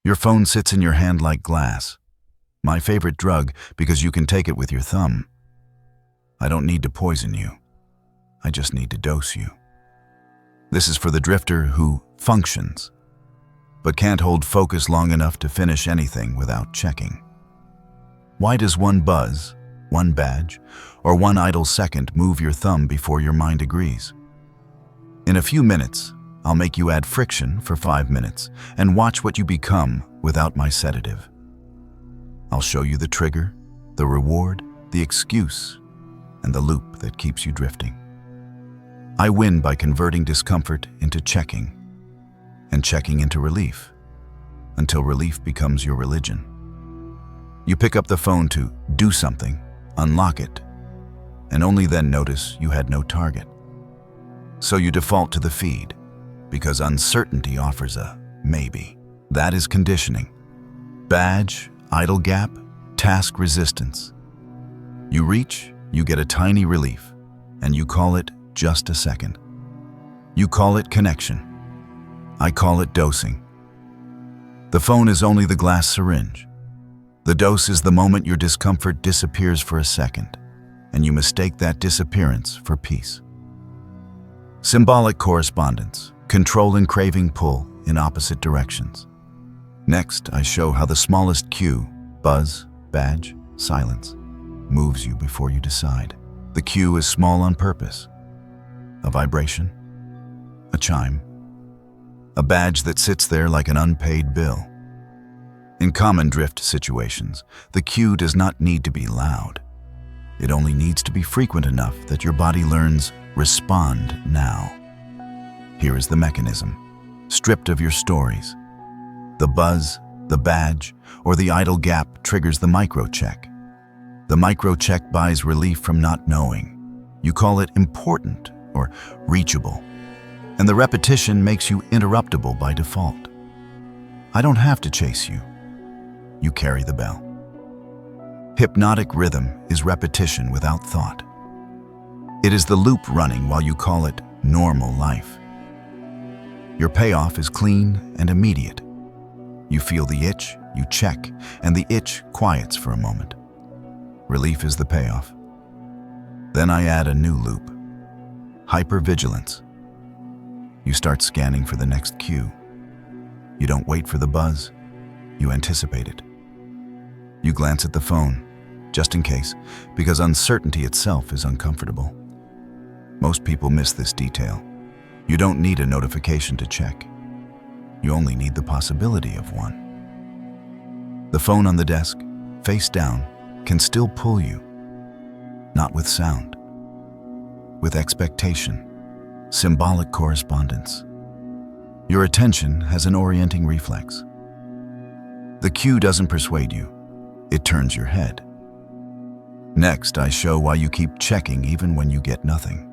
Your phone sits in your hand like glass. My favorite drug because you can take it with your thumb. I don't need to poison you. I just need to dose you. This is for the drifter who functions, but can't hold focus long enough to finish anything without checking. Why does one buzz, one badge, or one idle second move your thumb before your mind agrees? In a few minutes, I'll make you add friction for 5 minutes and watch what you become without my sedative. I'll show you the trigger, the reward, the excuse, and the loop that keeps you drifting. I win by converting discomfort into checking, and checking into relief, until relief becomes your religion. You pick up the phone to do something, unlock it, and only then notice you had no target. So you default to the feed, because uncertainty offers a maybe. That is conditioning. Badge, idle gap, task resistance. You reach, you get a tiny relief, and you call it just a second. You call it connection. I call it dosing. The phone is only the glass syringe. The dose is the moment your discomfort disappears for a second, and you mistake that disappearance for peace. Symbolic correspondence, control and craving pull in opposite directions. Next, I show how the smallest cue, buzz, badge, silence, moves you before you decide. The cue is small on purpose. A vibration, a chime, a badge that sits there like an unpaid bill. In common drift situations, the cue does not need to be loud. It only needs to be frequent enough that your body learns, respond now. Here is the mechanism, stripped of your stories. The buzz, the badge, or the idle gap triggers the micro-check. The micro-check buys relief from not knowing. You call it important or reachable, and the repetition makes you interruptible by default. I don't have to chase you. You carry the bell. Hypnotic rhythm is repetition without thought. It is the loop running while you call it normal life. Your payoff is clean and immediate. You feel the itch, you check, and the itch quiets for a moment. Relief is the payoff. Then I add a new loop. Hypervigilance. You start scanning for the next cue. You don't wait for the buzz. You anticipate it. You glance at the phone, just in case, because uncertainty itself is uncomfortable. Most people miss this detail. You don't need a notification to check. You only need the possibility of one. The phone on the desk, face down, can still pull you. Not with sound. With expectation, symbolic correspondence. Your attention has an orienting reflex. The cue doesn't persuade you. It turns your head. Next, I show why you keep checking even when you get nothing.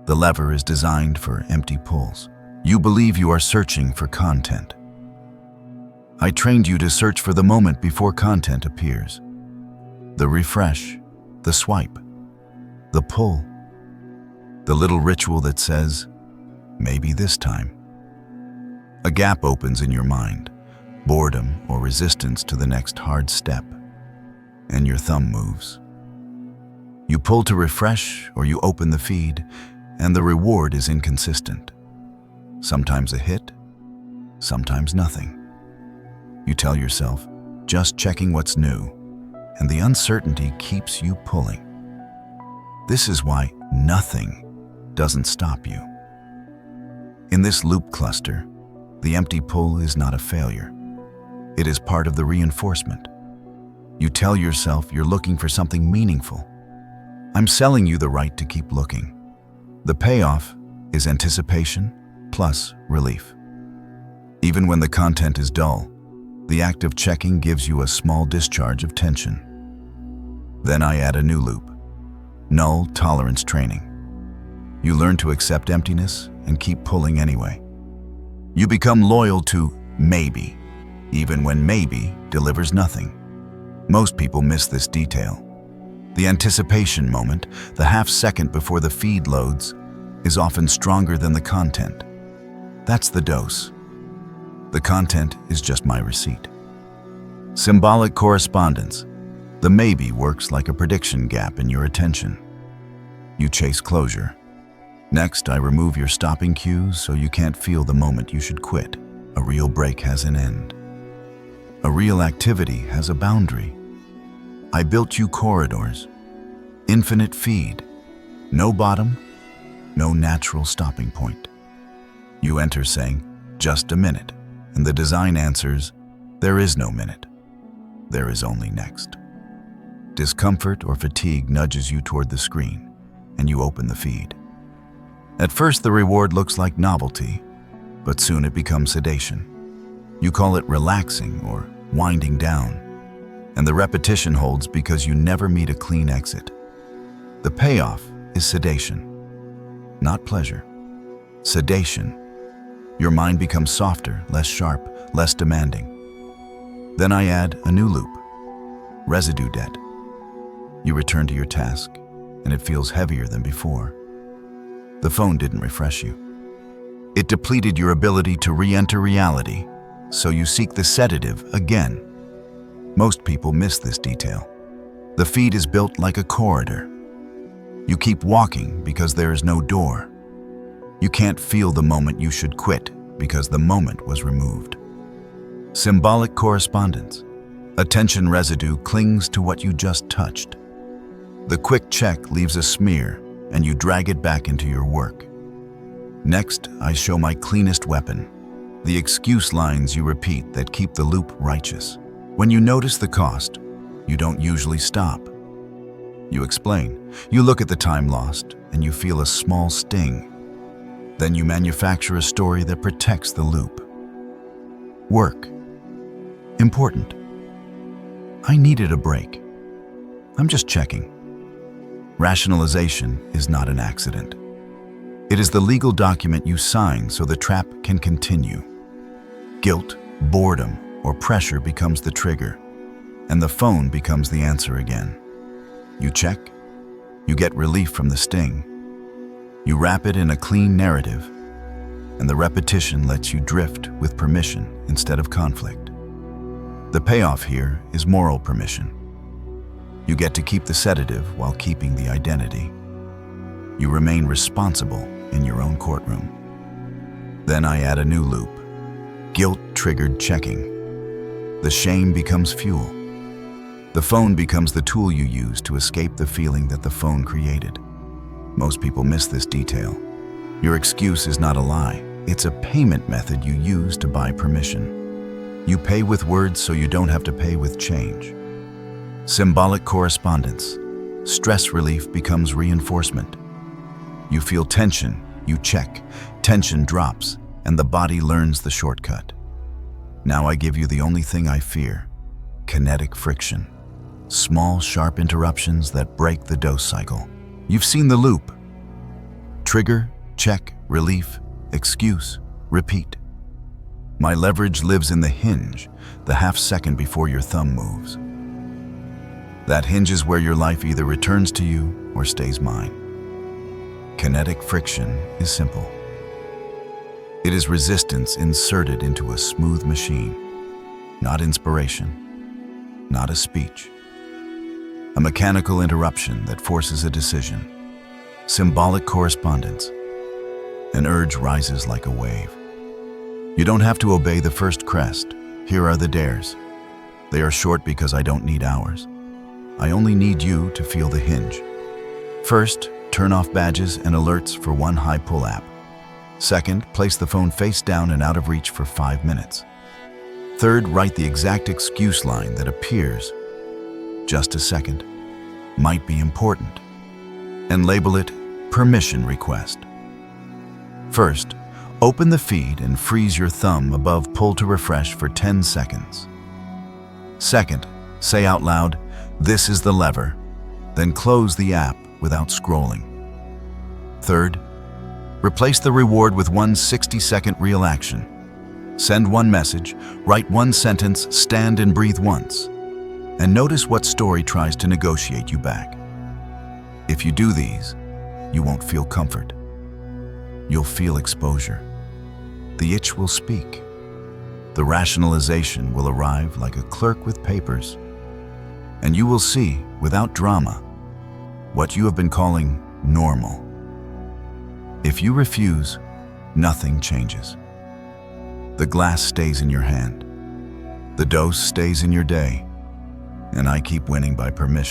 The lever is designed for empty pulls. You believe you are searching for content. I trained you to search for the moment before content appears. The refresh, the swipe, the pull, the little ritual that says, maybe this time. A gap opens in your mind, boredom or resistance to the next hard step, and your thumb moves. You pull to refresh or you open the feed, and the reward is inconsistent. Sometimes a hit, sometimes nothing. You tell yourself, just checking what's new, and the uncertainty keeps you pulling. This is why nothing doesn't stop you. In this loop cluster, the empty pull is not a failure. It is part of the reinforcement. You tell yourself you're looking for something meaningful. I'm selling you the right to keep looking. The payoff is anticipation plus relief. Even when the content is dull, the act of checking gives you a small discharge of tension. Then I add a new loop, null tolerance training. You learn to accept emptiness and keep pulling anyway. You become loyal to maybe, even when maybe delivers nothing. Most people miss this detail. The anticipation moment, the half second before the feed loads, is often stronger than the content. That's the dose. The content is just my receipt. Symbolic correspondence. The maybe works like a prediction gap in your attention. You chase closure. Next, I remove your stopping cues so you can't feel the moment you should quit. A real break has an end. A real activity has a boundary. I built you corridors. Infinite feed. No bottom, no natural stopping point. You enter saying, just a minute, and the design answers, there is no minute. There is only next. Discomfort or fatigue nudges you toward the screen, and you open the feed. At first, the reward looks like novelty, but soon it becomes sedation. You call it relaxing or winding down, and the repetition holds because you never meet a clean exit. The payoff is sedation, not pleasure. Sedation. Your mind becomes softer, less sharp, less demanding. Then I add a new loop, residue debt. You return to your task, and it feels heavier than before. The phone didn't refresh you. It depleted your ability to re-enter reality, so you seek the sedative again. Most people miss this detail. The feed is built like a corridor. You keep walking because there is no door. You can't feel the moment you should quit because the moment was removed. Symbolic correspondence. Attention residue clings to what you just touched. The quick check leaves a smear, and you drag it back into your work. Next, I show my cleanest weapon, the excuse lines you repeat that keep the loop righteous. When you notice the cost, you don't usually stop. You explain. You look at the time lost, and you feel a small sting. Then you manufacture a story that protects the loop. Work. Important. I needed a break. I'm just checking. Rationalization is not an accident. It is the legal document you sign so the trap can continue. Guilt, boredom, or pressure becomes the trigger, and the phone becomes the answer again. You check. You get relief from the sting. You wrap it in a clean narrative, and the repetition lets you drift with permission instead of conflict. The payoff here is moral permission. You get to keep the sedative while keeping the identity. You remain responsible in your own courtroom. Then I add a new loop. Guilt-triggered checking. The shame becomes fuel. The phone becomes the tool you use to escape the feeling that the phone created. Most people miss this detail. Your excuse is not a lie. It's a payment method you use to buy permission. You pay with words so you don't have to pay with change. Symbolic correspondence. Stress relief becomes reinforcement. You feel tension, you check. Tension drops, and the body learns the shortcut. Now I give you the only thing I fear: kinetic friction. Small, sharp interruptions that break the dose cycle. You've seen the loop. Trigger, check, relief, excuse, repeat. My leverage lives in the hinge, the half second before your thumb moves. That hinge is where your life either returns to you or stays mine. Kinetic friction is simple. It is resistance inserted into a smooth machine, not inspiration, not a speech. A mechanical interruption that forces a decision. Symbolic correspondence. An urge rises like a wave. You don't have to obey the first crest. Here are the dares. They are short because I don't need hours. I only need you to feel the hinge. First, turn off badges and alerts for one high pull app. Second, place the phone face down and out of reach for 5 minutes. Third, write the exact excuse line that appears. Just a second. Might be important. And label it permission request. First, open the feed and freeze your thumb above pull to refresh for 10 seconds. Second, say out loud, "This is the lever," then close the app without scrolling. Third, replace the reward with one 60-second real action. Send one message, write one sentence, stand and breathe once, and notice what story tries to negotiate you back. If you do these, you won't feel comfort. You'll feel exposure. The itch will speak. The rationalization will arrive like a clerk with papers, and you will see, without drama, what you have been calling normal. If you refuse, nothing changes. The glass stays in your hand, the dose stays in your day, and I keep winning by permission.